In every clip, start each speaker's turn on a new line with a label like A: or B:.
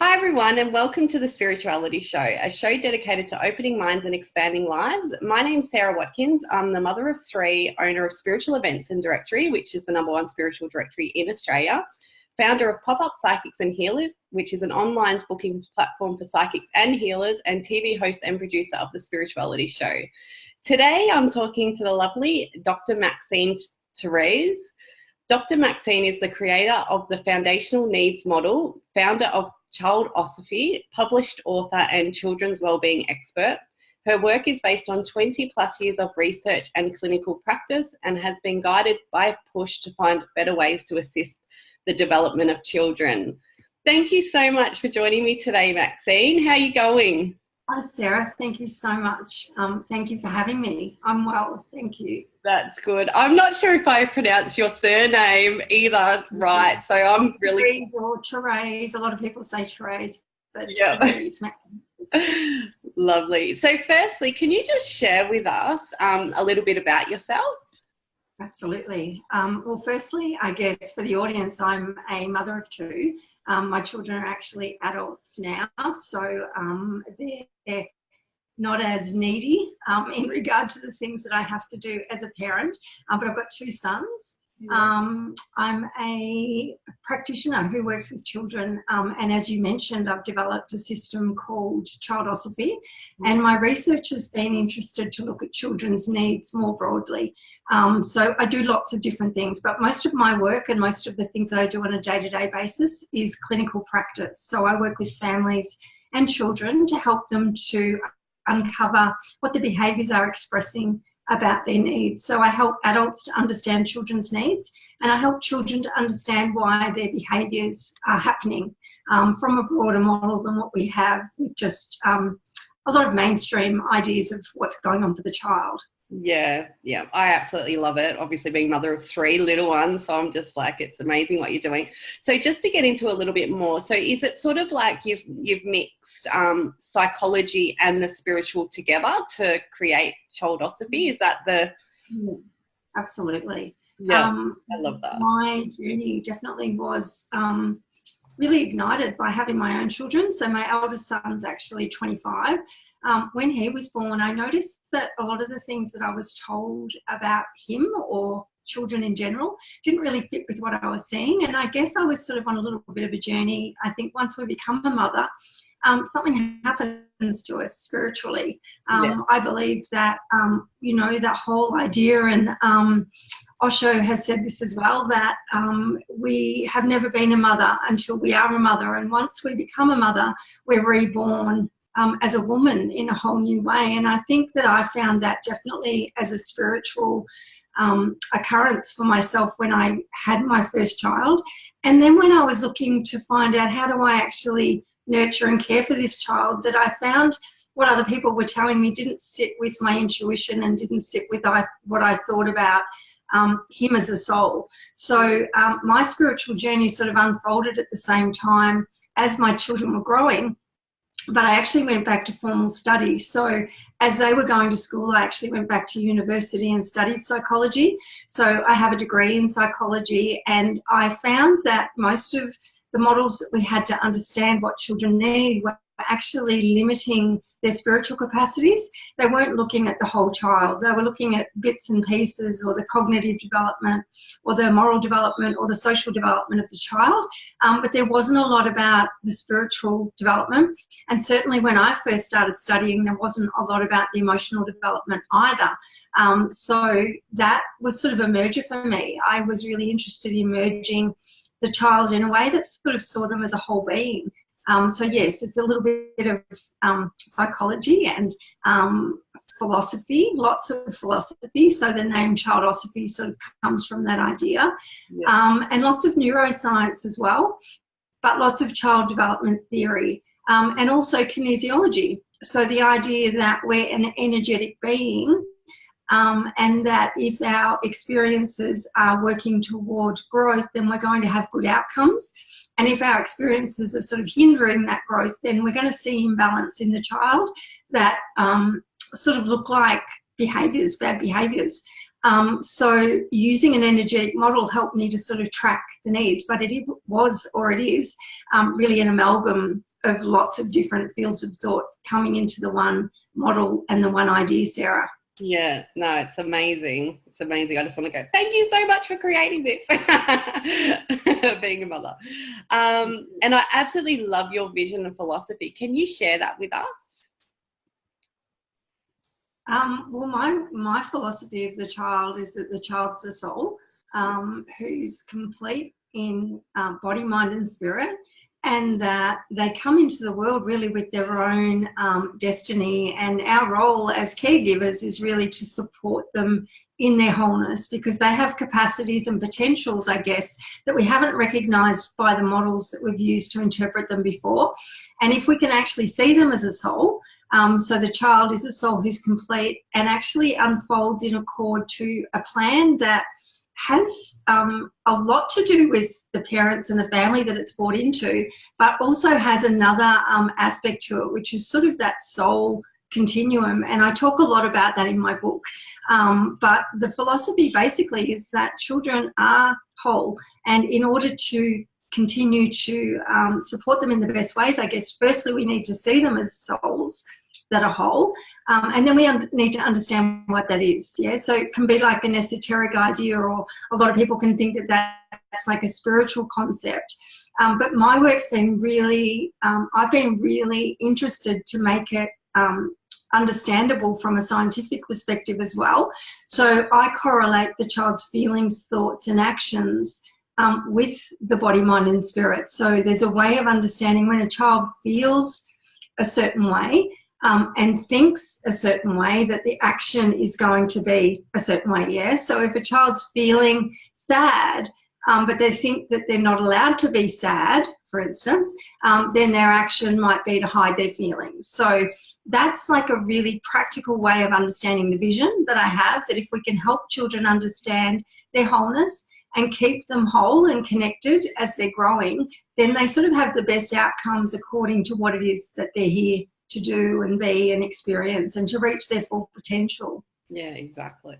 A: Hi everyone, and welcome to the Spirituality Show, a show dedicated to opening minds and expanding lives. My name's Sarah Watkins. I'm the mother of three, owner of Spiritual Events and Directory, which is the #1 spiritual directory in Australia, founder of Pop-Up Psychics and Healers, which is an online booking platform for psychics and healers, and TV host and producer of the Spirituality Show. Today I'm talking to the lovely Dr. Maxine Therese. Dr. Maxine is the creator of the Foundational Needs Model, founder of Childosophy, published author and children's wellbeing expert. Her work is based on 20 plus years of research and clinical practice and has been guided by a push to find better ways to assist the development of children. Thank you so much for joining me today, Maxine. How are you going?
B: Hi, Sarah. Thank you so much. Thank you for having me. I'm well, thank you.
A: That's good. I'm not sure if I pronounced your surname either right, so I'm really...
B: Therese or Therese. A lot of people say Therese, but
A: yeah.
B: Therese, Maxine.
A: Lovely. So firstly, can you just share with us a little bit about yourself?
B: Absolutely. Well, firstly, I guess for the audience, I'm a mother of two. My children are actually adults now, so they're not as needy in regard to the things that I have to do as a parent, but I've got two sons. I'm a practitioner who works with children, and as you mentioned, I've developed a system called Childosophy, and my research has been interested to look at children's needs more broadly. So I do lots of different things, but most of my work and most of the things that I do on a day-to-day basis is clinical practice. So I work with families and children to help them to uncover what the behaviours are expressing about their needs. So I help adults to understand children's needs, and I help children to understand why their behaviours are happening from a broader model than what we have with just a lot of mainstream ideas of what's going on for the child.
A: Yeah, I absolutely love it. Obviously being mother of three little ones, so I'm just like, it's amazing what you're doing. So just to get into a little bit more, so is it sort of like you've mixed psychology and the spiritual together to create Childosophy? Is that the...
B: Yeah, absolutely.
A: Yeah, I love that.
B: My journey definitely was really ignited by having my own children. So my eldest son's actually 25. When he was born, I noticed that a lot of the things that I was told about him or children in general didn't really fit with what I was seeing. And I guess I was sort of on a little bit of a journey. I think once we become a mother, something happens to us spiritually. I believe that, that whole idea, and Osho has said this as well, that we have never been a mother until we are a mother. And once we become a mother, we're reborn as a woman in a whole new way. And I think that I found that definitely as a spiritual occurrence for myself when I had my first child. And then when I was looking to find out how do I actually nurture and care for this child, that I found what other people were telling me didn't sit with my intuition and didn't sit with what I thought about him as a soul. So my spiritual journey sort of unfolded at the same time as my children were growing. But I actually went back to formal study. So as they were going to school, I actually went back to university and studied psychology. So I have a degree in psychology, and I found that most of the models that we had to understand what children need were actually limiting their spiritual capacities. They weren't looking at the whole child. They were looking at bits and pieces, or the cognitive development, or the moral development, or the social development of the child. But there wasn't a lot about the spiritual development. And certainly when I first started studying, there wasn't a lot about the emotional development either. So that was sort of a merger for me. I was really interested in merging the child in a way that sort of saw them as a whole being. So yes, it's a little bit of psychology and philosophy, lots of philosophy. So the name Childosophy sort of comes from that idea. And lots of neuroscience as well, but lots of child development theory, and also kinesiology. So the idea that we're an energetic being, and that if our experiences are working toward growth, then we're going to have good outcomes. And if our experiences are sort of hindering that growth, then we're going to see imbalance in the child that sort of look like behaviours, bad behaviours. So using an energetic model helped me to sort of track the needs, but it was, or it is, really an amalgam of lots of different fields of thought coming into the one model and the one idea, Sarah.
A: Yeah, no, it's amazing. It's amazing. I just want to go, thank you so much for creating this, being a mother. And I absolutely love your vision and philosophy. Can you share that with us?
B: Well, my philosophy of the child is that the child's a soul who's complete in body, mind and spirit, and that they come into the world really with their own destiny, and our role as caregivers is really to support them in their wholeness, because they have capacities and potentials, I guess, that we haven't recognised by the models that we've used to interpret them before. And if we can actually see them as a soul, so the child is a soul who's complete and actually unfolds in accord to a plan that has a lot to do with the parents and the family that it's brought into, but also has another aspect to it, which is sort of that soul continuum. And I talk a lot about that in my book. But the philosophy basically is that children are whole, and in order to continue to support them in the best ways, I guess firstly we need to see them as souls that are whole, and then we need to understand what that is. Yeah, so it can be like an esoteric idea, or a lot of people can think that that's like a spiritual concept. But my work's been really, I've been really interested to make it understandable from a scientific perspective as well. So I correlate the child's feelings, thoughts and actions with the body, mind and spirit. So there's a way of understanding when a child feels a certain way and thinks a certain way, that the action is going to be a certain way. Yeah. So if a child's feeling sad, but they think that they're not allowed to be sad, for instance, then their action might be to hide their feelings. So that's like a really practical way of understanding the vision that I have, that if we can help children understand their wholeness and keep them whole and connected as they're growing, then they sort of have the best outcomes according to what it is that they're here to do and be and experience, and to reach their full potential.
A: Yeah, exactly.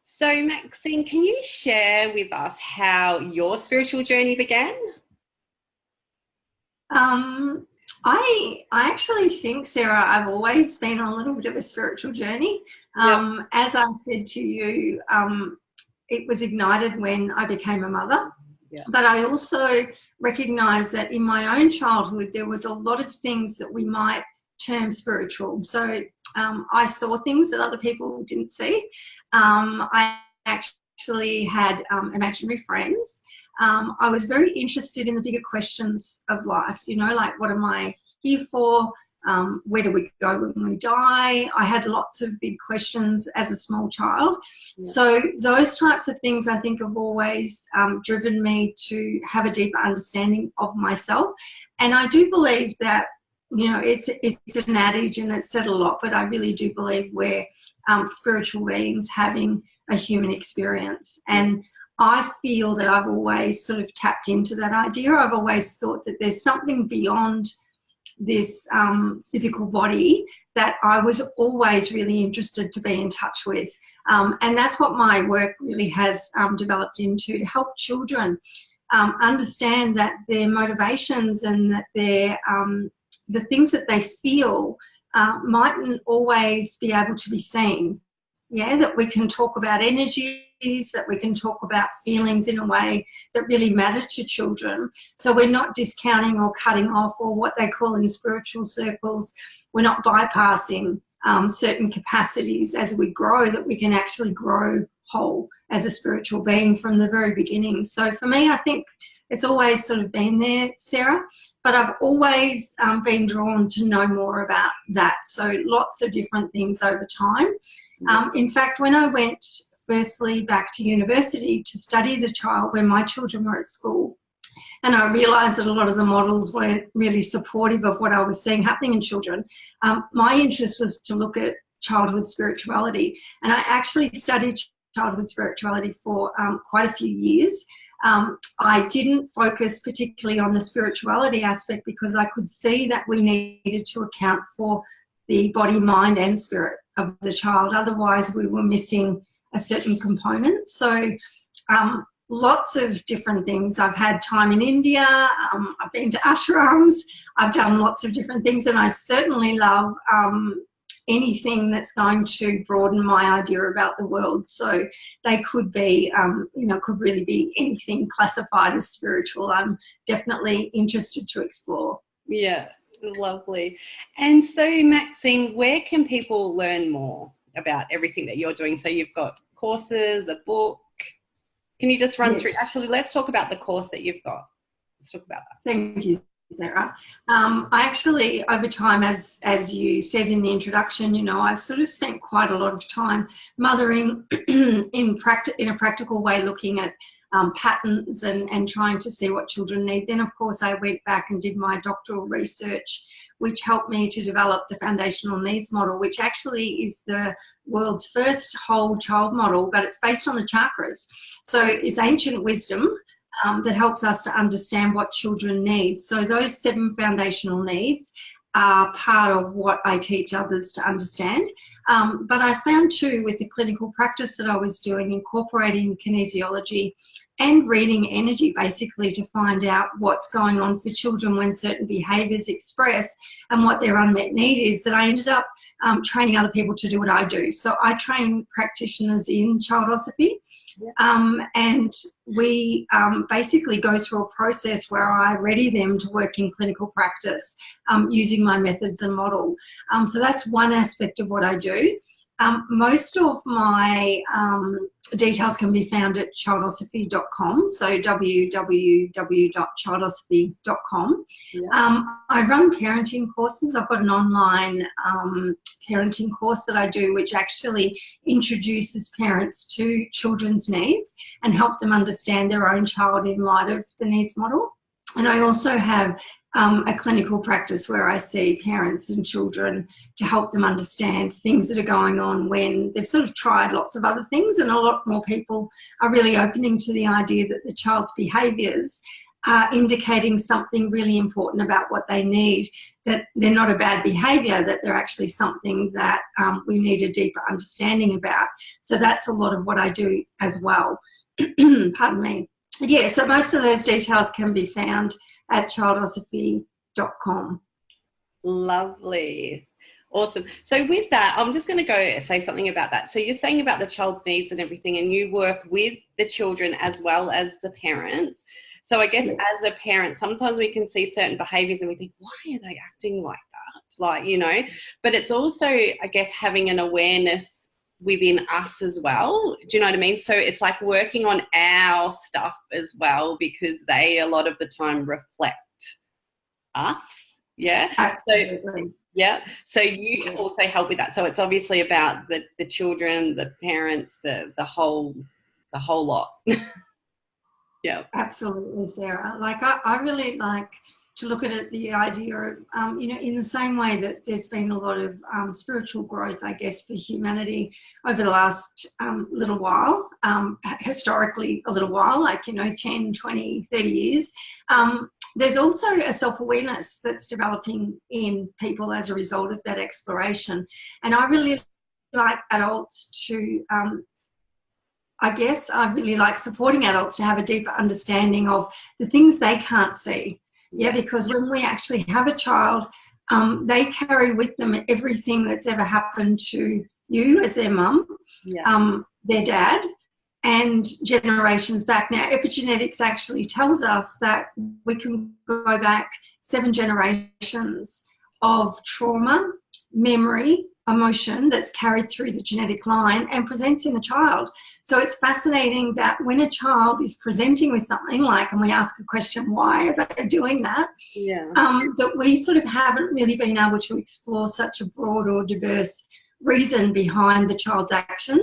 A: So Maxine, can you share with us how your spiritual journey began?
B: I actually think, Sarah, I've always been on a little bit of a spiritual journey.
A: Yep.
B: As I said to you, it was ignited when I became a mother. Yeah. But I also recognise that in my own childhood there was a lot of things that we might term spiritual. So I saw things that other people didn't see. I actually had imaginary friends. I was very interested in the bigger questions of life, you know, like what am I here for? Where do we go when we die? I had lots of big questions as a small child. Yeah. So those types of things I think have always driven me to have a deeper understanding of myself. And I do believe that, you know, it's an adage and it's said a lot, but I really do believe we're spiritual beings having a human experience. And I feel that I've always sort of tapped into that idea. I've always thought that there's something beyond this physical body that I was always really interested to be in touch with. And that's what my work really has developed into, to help children understand that their motivations and that their the things that they feel mightn't always be able to be seen. Yeah, that we can talk about energies, that we can talk about feelings in a way that really matter to children. So we're not discounting or cutting off, or what they call in spiritual circles, we're not bypassing certain capacities as we grow, that we can actually grow whole as a spiritual being from the very beginning. So for me, I think it's always sort of been there, Sarah, but I've always been drawn to know more about that. So lots of different things over time. In fact, when I went firstly back to university to study the child when my children were at school, and I realised that a lot of the models weren't really supportive of what I was seeing happening in children, my interest was to look at childhood spirituality. And I actually studied childhood spirituality for quite a few years. I didn't focus particularly on the spirituality aspect because I could see that we needed to account for the body, mind and spirit of the child. Otherwise we were missing a certain component. So lots of different things. I've had time in India, I've been to ashrams, I've done lots of different things, and I certainly love anything that's going to broaden my idea about the world. So they could be, could really be anything classified as spiritual. I'm definitely interested to explore.
A: Yeah, lovely. And so, Maxine, where can people learn more about everything that you're doing? So you've got courses, a book. Can you just run through? Actually, let's talk about the course that you've got. Let's talk about that.
B: Thank you, Sarah. I actually, over time, as you said in the introduction, I've sort of spent quite a lot of time mothering in a practical way, looking at patterns and trying to see what children need. Then, of course, I went back and did my doctoral research, which helped me to develop the foundational needs model, which actually is the world's first whole child model, but it's based on the chakras. So it's ancient wisdom that helps us to understand what children need. So those 7 foundational needs are part of what I teach others to understand. But I found too, with the clinical practice that I was doing, incorporating kinesiology and reading energy basically to find out what's going on for children when certain behaviours express and what their unmet need is, that I ended up training other people to do what I do. So I train practitioners in Childosophy, and we basically go through a process where I ready them to work in clinical practice using my methods and model. So that's one aspect of what I do. Most of my details can be found at childosophy.com, so www.childosophy.com. I run parenting courses. I've got an online parenting course that I do, which actually introduces parents to children's needs and help them understand their own child in light of the needs model. And I also have a clinical practice where I see parents and children to help them understand things that are going on when they've sort of tried lots of other things, and a lot more people are really opening to the idea that the child's behaviours are indicating something really important about what they need, that they're not a bad behaviour, that they're actually something that we need a deeper understanding about. So that's a lot of what I do as well. Pardon me. Yeah, so most of those details can be found at childosophy.com.
A: Lovely. Awesome. So with that, I'm just going to go say something about that. So you're saying about the child's needs and everything, and you work with the children as well as the parents. So I guess as a parent, sometimes we can see certain behaviours and we think, why are they acting like that? But it's also, I guess, having an awareness within us as well. Do you know what I mean? So it's like working on our stuff as well, because they a lot of the time reflect us. Yeah.
B: Absolutely.
A: So you also help with that. So it's obviously about the children, the parents, the whole lot. Yeah.
B: Absolutely, Sarah. Like I really like to look at it, the idea of, in the same way that there's been a lot of spiritual growth, I guess, for humanity over the last little while, historically a little while, like, 10, 20, 30 years. There's also a self-awareness that's developing in people as a result of that exploration. And I really like adults to, I really like supporting adults to have a deeper understanding of the things they can't see. Yeah, because when we actually have a child, they carry with them everything that's ever happened to you as their mum, their dad, and generations back. Now, epigenetics actually tells us that we can go back 7 generations of trauma, memory, emotion that's carried through the genetic line and presents in the child. So it's fascinating that when a child is presenting with something like, and we ask a question, why are they doing that? That we sort of haven't really been able to explore such a broad or diverse reason behind the child's actions.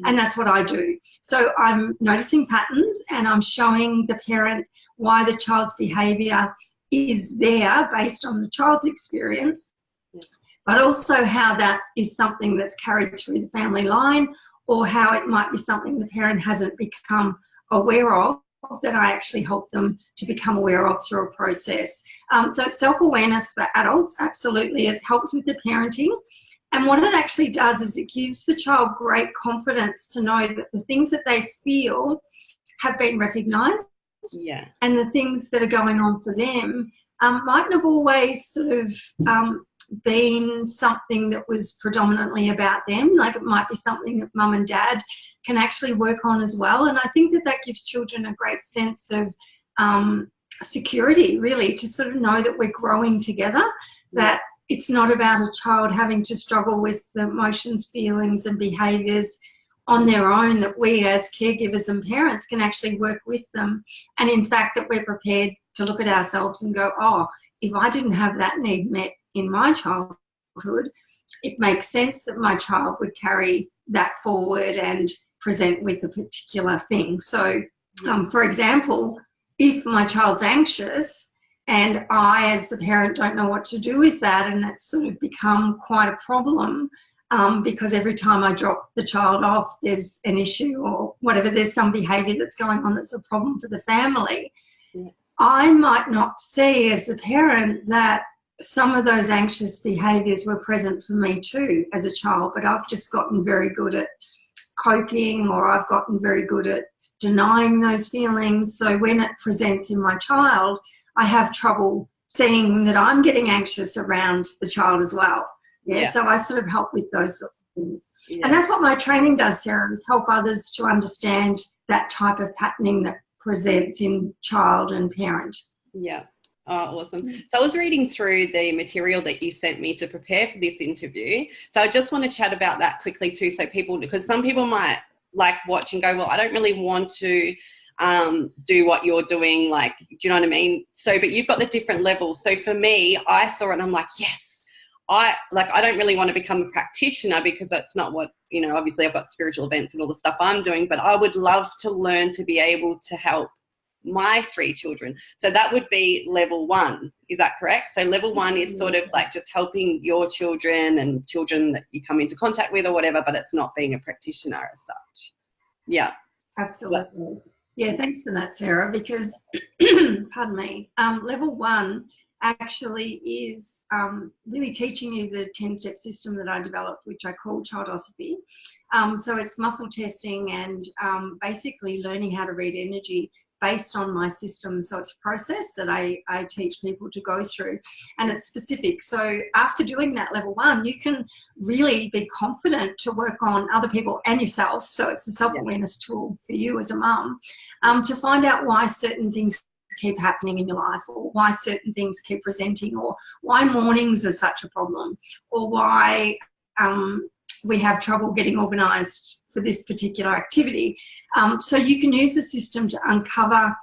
B: And that's what I do. So I'm noticing patterns and I'm showing the parent why the child's behaviour is there based on the child's experience, but also how that is something that's carried through the family line, or how it might be something the parent hasn't become aware of, that I actually help them to become aware of through a process. So self-awareness for adults, absolutely, it helps with the parenting. And what it actually does is it gives the child great confidence to know that the things that they feel have been recognised,
A: Yeah.
B: and the things that are going on for them mightn't have always sort of been something that was predominantly about them. Like, it might be something that mum and dad can actually work on as well. And I think that that gives children a great sense of security, really, to sort of know that we're growing together, that it's not about a child having to struggle with the emotions, feelings and behaviours on their own, that we as caregivers and parents can actually work with them. And in fact, that we're prepared to look at ourselves and go, oh, if I didn't have that need met in my childhood, it makes sense that my child would carry that forward and present with a particular thing. So, for example, if my child's anxious and I, as the parent, don't know what to do with that, and it's sort of become quite a problem, because every time I drop the child off, there's an issue or whatever, there's some behaviour that's going on that's a problem for the family. Yeah. I might not see as a parent that some of those anxious behaviours were present for me too as a child, but I've just gotten very good at coping, or I've gotten very good at denying those feelings. So when it presents in my child, I have trouble seeing that I'm getting anxious around the child as well. Yeah, so I sort of help with those sorts of things. Yeah. And that's what my training does, Sarah, is help others to understand that type of patterning that presents in child and parent.
A: Yeah. Oh, awesome. So I was reading through the material that you sent me to prepare for this interview. So I just want to chat about that quickly too, so people, because some people might like watch and go, well, I don't really want to do what you're doing, like, do you know what I mean? So, but you've got the different levels. So for me, I saw it and I'm like, yes. I don't really want to become a practitioner, because that's not what, you know, obviously I've got spiritual events and all the stuff I'm doing, but I would love to learn to be able to help my 3 children. So that would be level 1. Is that correct? So level 1 is sort of like just helping your children and children that you come into contact with or whatever, but it's not being a practitioner as such. Yeah.
B: Absolutely. Yeah, thanks for that, Sarah, because, pardon me, level 1 actually is really teaching you the 10-step system that I developed, which I call Childosophy. So it's muscle testing and basically learning how to read energy based on my system. So it's a process that I teach people to go through, and it's specific. So after doing that level 1, you can really be confident to work on other people and yourself. So it's a self-awareness tool for you as a mum, to find out why certain things keep happening in your life, or why certain things keep presenting, or why mornings are such a problem, or why we have trouble getting organised for this particular activity. So you can use the system to uncover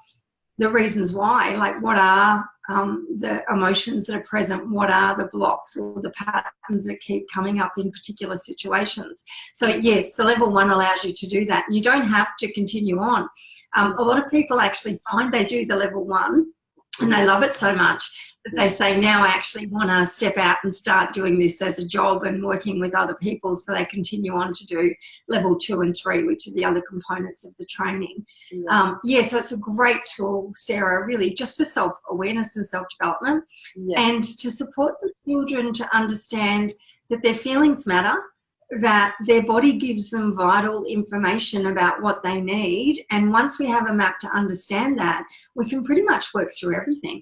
B: the reasons why, like what are the emotions that are present, what are the blocks or the patterns that keep coming up in particular situations. So yes, the level 1 allows you to do that. You don't have to continue on. A lot of people actually find they do the level 1 and they love it so much that they say, now I actually want to step out and start doing this as a job and working with other people, so they continue on to do level 2 and 3, which are the other components of the training. So it's a great tool, Sarah, really just for self-awareness and self-development, and to support the children to understand that their feelings matter, that their body gives them vital information about what they need. And once we have a map to understand that, we can pretty much work through everything.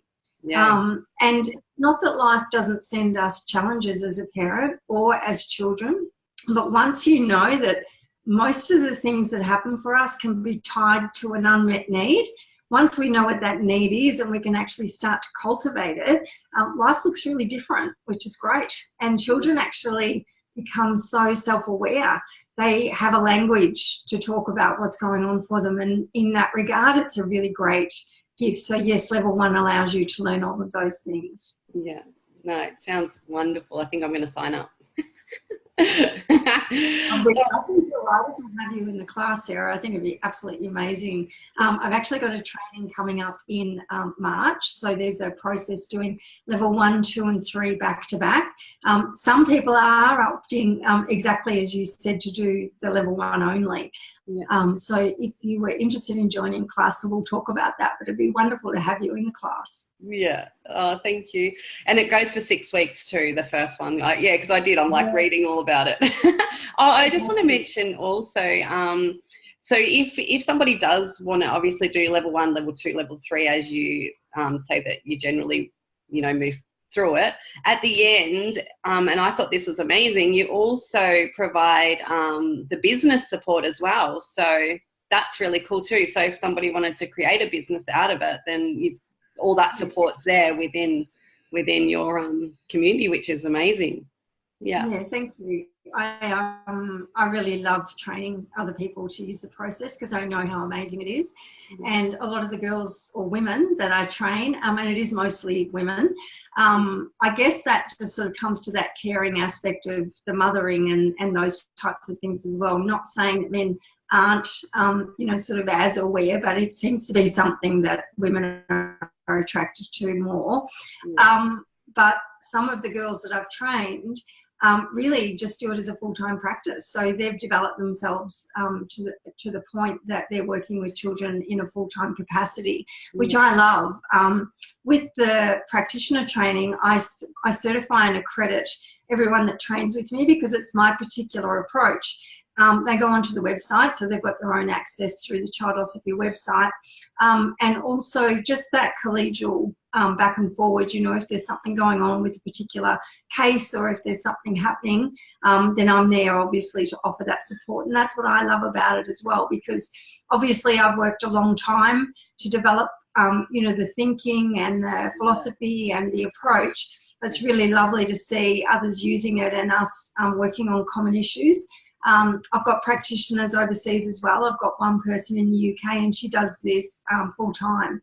B: And not that life doesn't send us challenges as a parent or as children, but once you know that most of the things that happen for us can be tied to an unmet need, once we know what that need is and we can actually start to cultivate it, life looks really different, which is great. And children actually become so self-aware. They have a language to talk about what's going on for them, and in that regard, it's a really great gift. So yes, level 1 allows you to learn all of those things.
A: Yeah, no, it sounds wonderful. I think I'm going to sign up.
B: I'd be delighted to have you in the class, Sarah. I think it'd be absolutely amazing. I've actually got a training coming up in March. So there's a process doing level 1, 2 and 3 back to back. Some people are opting, exactly as you said, to do the level 1 only. Yeah. So if you were interested in joining class, we'll talk about that, but it'd be wonderful to have you in the class.
A: Yeah. Oh, thank you. And it goes for 6 weeks too, the first one. Yeah, because I did. I'm like reading all about it. I just want to mention also, so if somebody does want to obviously do level 1, level 2, level 3, as you say that you generally, move through it, at the end, and I thought this was amazing, you also provide the business support as well. So that's really cool too. So if somebody wanted to create a business out of it, then all that support's there within your community, which is amazing. Yeah,
B: thank you. I really love training other people to use the process because I know how amazing it is. And a lot of the girls or women that I train, and it is mostly women, I guess that just sort of comes to that caring aspect of the mothering and those types of things as well. I'm not saying that men aren't, sort of as aware, but it seems to be something that women are attracted to more. But some of the girls that I've trained really just do it as a full-time practice. So they've developed themselves to the point that they're working with children in a full-time capacity, which I love. With the practitioner training, I certify and accredit everyone that trains with me because it's my particular approach. They go onto the website, so they've got their own access through the Childosophy website, and also just that collegial back and forward. If there's something going on with a particular case or if there's something happening, then I'm there obviously to offer that support. And that's what I love about it as well, because obviously I've worked a long time to develop the thinking and the philosophy and the approach. It's really lovely to see others using it and us working on common issues. I've got practitioners overseas as well. I've got one person in the UK and she does this full time.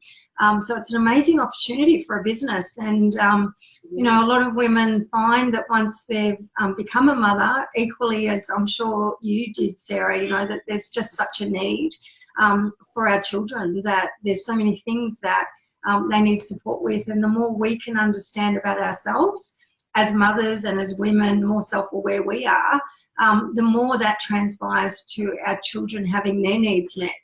B: So it's an amazing opportunity for a business. And, a lot of women find that once they've become a mother, equally as I'm sure you did, Sarah, that there's just such a need for our children, that there's so many things that they need support with. And the more we can understand about ourselves as mothers and as women, more self-aware we are, the more that transpires to our children having their needs met.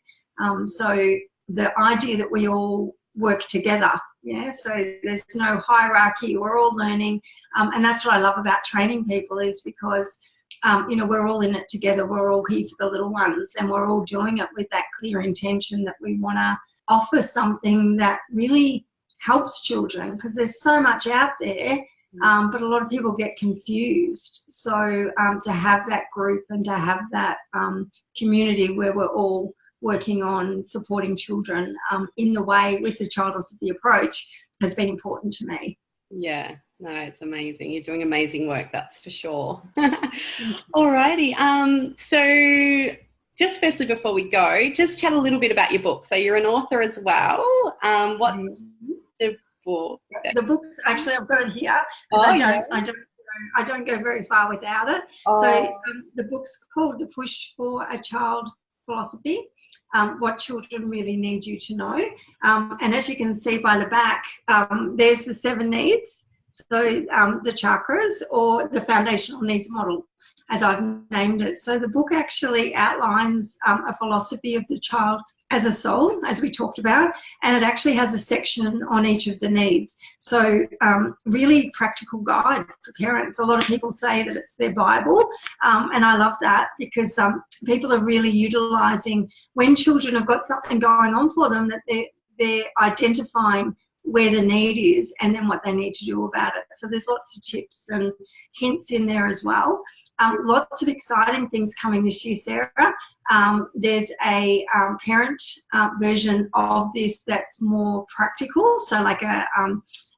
B: So the idea that we all work together, so there's no hierarchy, we're all learning. And that's what I love about training people, is because, we're all in it together, we're all here for the little ones, and we're all doing it with that clear intention that we want to offer something that really helps children, because there's so much out there. But a lot of people get confused. So to have that group and to have that community where we're all working on supporting children in the way with the Childosophy approach has been important to me.
A: Yeah, no, it's amazing. You're doing amazing work, that's for sure. Alrighty. So just firstly, before we go, just chat a little bit about your book. So you're an author as well. What's the book?
B: The book's actually, I've got it here. I don't go very far without it. So the book's called The Push for a Child Philosophy, What Children Really Need You to Know. And as you can see by the back, there's the 7 needs. So the chakras, or the foundational needs model, as I've named it. So the book actually outlines a philosophy of the child as a soul, as we talked about, and it actually has a section on each of the needs. So really practical guide for parents. A lot of people say that it's their Bible, and I love that, because people are really utilising, when children have got something going on for them, that they're identifying where the need is and then what they need to do about it. So there's lots of tips and hints in there as well. Lots of exciting things coming this year, Sarah. There's a parent version of this that's more practical, so like a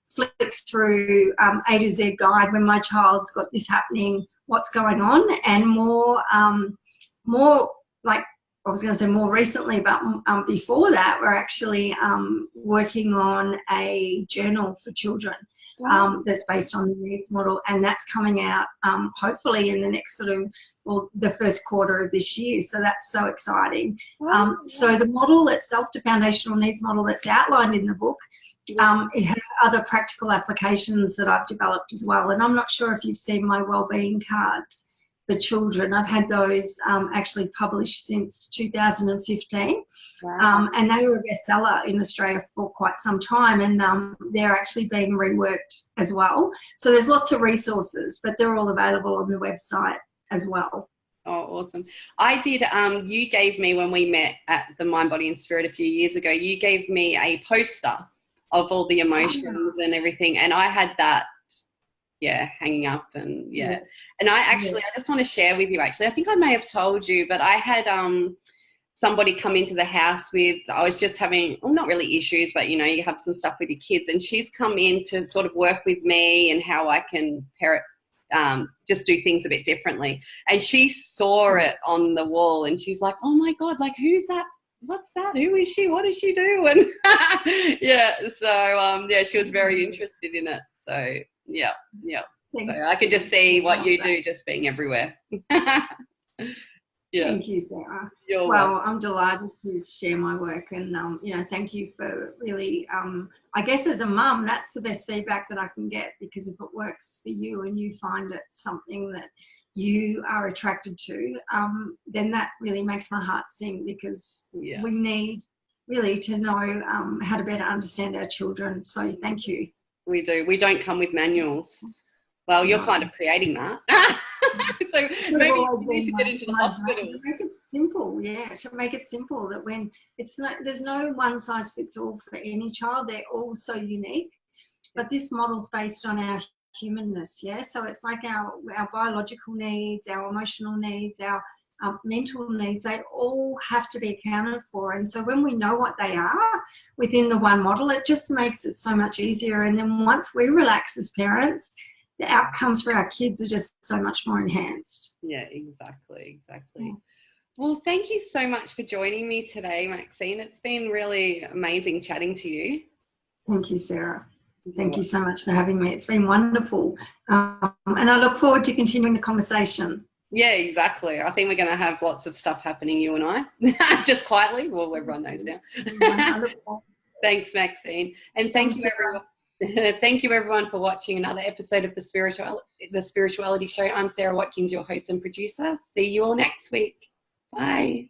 B: flicks through A to Z guide when my child's got this happening, what's going on, and more like I was going to say more recently, but before that, we're actually working on a journal for children that's based on the needs model, and that's coming out hopefully in the next the first quarter of this year. So that's so exciting. So the model itself, the foundational needs model that's outlined in the book, it has other practical applications that I've developed as well. And I'm not sure if you've seen my Wellbeing cards for children. I've had those actually published since 2015.
A: Wow.
B: And they were a bestseller in Australia for quite some time, and they're actually being reworked as well. So there's lots of resources, but they're all available on the website as well.
A: Oh, awesome. I did, you gave me, when we met at the Mind, Body and Spirit a few years ago, you gave me a poster of all the emotions and everything, and I had that hanging up, and
B: Yes.
A: And I just want to share with you, actually, I think I may have told you, but I had somebody come into the house with, I was just having, well, not really issues, but you know, you have some stuff with your kids, and she's come in to sort of work with me and how I can just do things a bit differently. And she saw it on the wall, and she's like, oh my God, like, who's that? What's that? Who is she? What does she do? And she was very interested in it. So so I could just see what you do just being everywhere.
B: Thank you, Sarah.
A: You're welcome.
B: I'm delighted to share my work, and thank you for really, I guess as a mum, that's the best feedback that I can get, because if it works for you and you find it something that you are attracted to, then that really makes my heart sing, because we need really to know how to better understand our children. So thank you.
A: We do. We don't come with manuals. Well, you're kind of creating that. So maybe you need to get into the hospital.
B: To make it simple, to make it simple, that when there's no one size fits all for any child. They're all so unique. But this model's based on our humanness, so it's like our biological needs, our emotional needs, our mental needs, they all have to be accounted for. And so when we know what they are within the one model, it just makes it so much easier. And then once we relax as parents, the outcomes for our kids are just so much more enhanced.
A: Yeah, exactly. Well, thank you so much for joining me today, Maxine. It's been really amazing chatting to you.
B: Thank you, Sarah. Thank you so much for having me. It's been wonderful. And I look forward to continuing the conversation.
A: Yeah, exactly. I think we're going to have lots of stuff happening, you and I, just quietly. Well, everyone knows now. Thanks, Maxine. And thank you, everyone. Thank you, everyone, for watching another episode of the Spirituality Show. I'm Sarah Watkins, your host and producer. See you all next week. Bye.